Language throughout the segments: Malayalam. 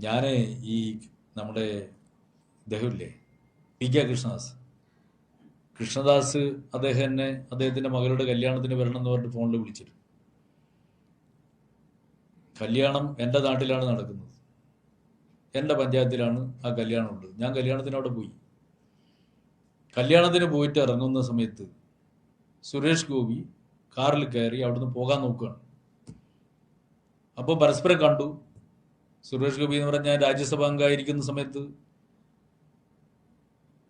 ഞാൻ ഈ നമ്മുടെ ഇദ്ദേഹമില്ലേ PK കൃഷ്ണദാസ് അദ്ദേഹത്തിന്റെ മകളുടെ കല്യാണത്തിന് വരണം എന്ന് പറഞ്ഞിട്ട് ഫോണിൽ വിളിച്ചിരുന്നു. കല്യാണം എൻ്റെ നാട്ടിലാണ് നടക്കുന്നത്, എൻ്റെ പഞ്ചായത്തിലാണ് ആ കല്യാണം ഉള്ളത്. ഞാൻ കല്യാണത്തിന് അവിടെ പോയി. കല്യാണത്തിന് പോയിട്ട് ഇറങ്ങുന്ന സമയത്ത് സുരേഷ് ഗോപി കാറിൽ കയറി അവിടുന്ന് പോകാൻ നോക്കുകയാണ്. അപ്പോൾ പരസ്പരം കണ്ടു. സുരേഷ് ഗോപി എന്ന് പറഞ്ഞാൽ രാജ്യസഭ അംഗമായിരിക്കുന്ന സമയത്ത്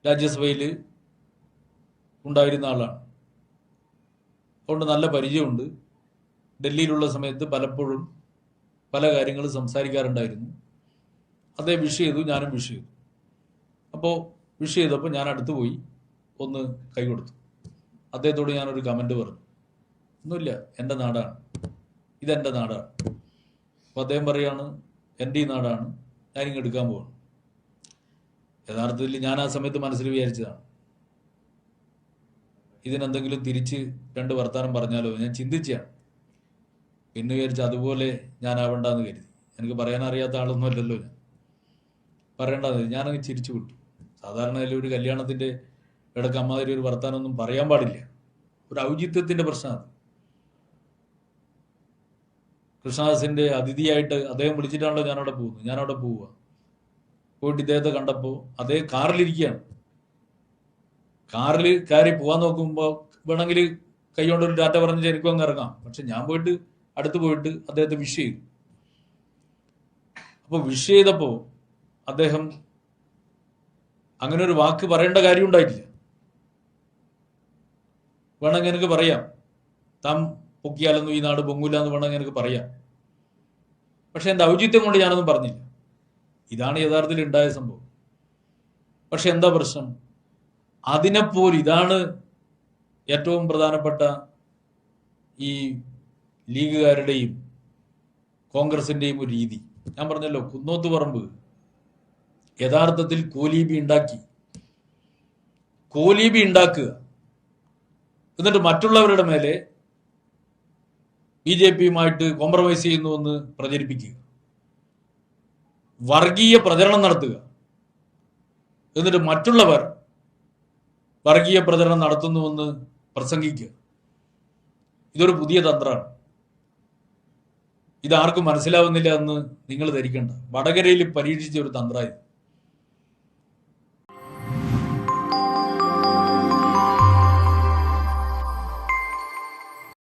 രാജ്യസഭയിൽ ഉണ്ടായിരുന്ന ആളാണ്. അതുകൊണ്ട് നല്ല പരിചയമുണ്ട്. ഡൽഹിയിലുള്ള സമയത്ത് പലപ്പോഴും പല കാര്യങ്ങളും സംസാരിക്കാറുണ്ടായിരുന്നു. അദ്ദേഹം വിഷ് ചെയ്തു, ഞാനും വിഷ് ചെയ്തു. അപ്പോൾ വിഷ് ചെയ്തപ്പോൾ ഞാൻ അടുത്ത് പോയി ഒന്ന് കൈ കൊടുത്തു. അദ്ദേഹത്തോട് ഞാനൊരു കമൻറ്റ് പറഞ്ഞു, ഒന്നുമില്ല, എൻ്റെ നാടാണ്, ഇതെൻ്റെ നാടാണ്. അപ്പോൾ അദ്ദേഹം പറയാണ്, എൻ്റെ ഈ നാടാണ്, ഞാനിങ്ങ് എടുക്കാൻ പോവാണ്. യഥാർത്ഥത്തിൽ ഞാൻ ആ സമയത്ത് മനസ്സിൽ വിചാരിച്ചതാണ്, ഇതിനെന്തെങ്കിലും തിരിച്ച് രണ്ട് വർത്താനം പറഞ്ഞാലോ ഞാൻ ചിന്തിച്ചാണ്. പിന്നെ വിചാരിച്ച അതുപോലെ ഞാനാവണ്ടെന്ന് കരുതി. എനിക്ക് പറയാൻ അറിയാത്ത ആളൊന്നും അല്ലല്ലോ ഞാൻ, പറയേണ്ടത്. ഞാനങ്ങ് ചിരിച്ചു വിട്ടു. സാധാരണ ഒരു കല്യാണത്തിൻ്റെ ഇടയ്ക്ക് അമ്മാതിരി ഒരു വർത്താനമൊന്നും പറയാൻ പാടില്ല, ഒരു ഔചിത്യത്തിൻ്റെ പ്രശ്നമാണ്. കൃഷ്ണദാസിന്റെ അതിഥിയായിട്ട് അദ്ദേഹം വിളിച്ചിട്ടാണല്ലോ ഞാനവിടെ പോകുന്നത്. ഞാനവിടെ പോവുക, പോയിട്ട് ഇദ്ദേഹത്തെ കണ്ടപ്പോൾ അതേ കാറിലിരിക്കുകയാണ്. കാറിൽ കയറി പോകാൻ നോക്കുമ്പോൾ വേണമെങ്കിൽ കൈ കൊണ്ടൊരു ടാറ്റ പറഞ്ഞ് എനിക്കും അങ്ങ് ഇറങ്ങാം. പക്ഷെ ഞാൻ പോയിട്ട് അടുത്ത് പോയിട്ട് അദ്ദേഹത്തെ വിഷ് ചെയ്തു. അപ്പോൾ വിഷ് ചെയ്തപ്പോൾ അദ്ദേഹം അങ്ങനെ ഒരു വാക്ക് പറയേണ്ട കാര്യം ഉണ്ടായിട്ടില്ല. വേണമെങ്കിൽ എനിക്ക് പറയാം, താൻ പൊക്കിയാലൊന്നും ഈ നാട് പൊങ്ങൂല എന്ന് വേണമെങ്കിൽ എനിക്ക് പറയാം. പക്ഷെ എൻ്റെ ഔചിത്യം കൊണ്ട് ഞാനൊന്നും പറഞ്ഞില്ല. ഇതാണ് യഥാർത്ഥത്തിൽ ഉണ്ടായ സംഭവം. പക്ഷെ എന്താ പ്രശ്നം? അതിനെപ്പോലും ഇതാണ് ഏറ്റവും പ്രധാനപ്പെട്ട ഈ ലീഗുകാരുടെയും കോൺഗ്രസിന്റെയും ഒരു രീതി. ഞാൻ പറഞ്ഞല്ലോ, കുന്നോത്ത് പറമ്പ് യഥാർത്ഥത്തിൽ കോലീബി ഉണ്ടാക്കുക, എന്നിട്ട് മറ്റുള്ളവരുടെ മേലെ BJPയുമായിട്ട് കോംപ്രമൈസ് ചെയ്യുന്നുവെന്ന് പ്രചരിപ്പിക്കുക, വർഗീയ പ്രചരണം നടത്തുക, എന്നിട്ട് മറ്റുള്ളവർ വർഗീയ പ്രചരണം നടത്തുന്നുവെന്ന് പ്രസംഗിക്കുക. ഇതൊരു പുതിയ തന്ത്രമാണ്. ഇതാർക്കും മനസ്സിലാവുന്നില്ല എന്ന് നിങ്ങൾ ധരിക്കണ്ട. വടകരയിൽ പരീക്ഷിച്ച ഒരു തന്ത്രമായിരുന്നു.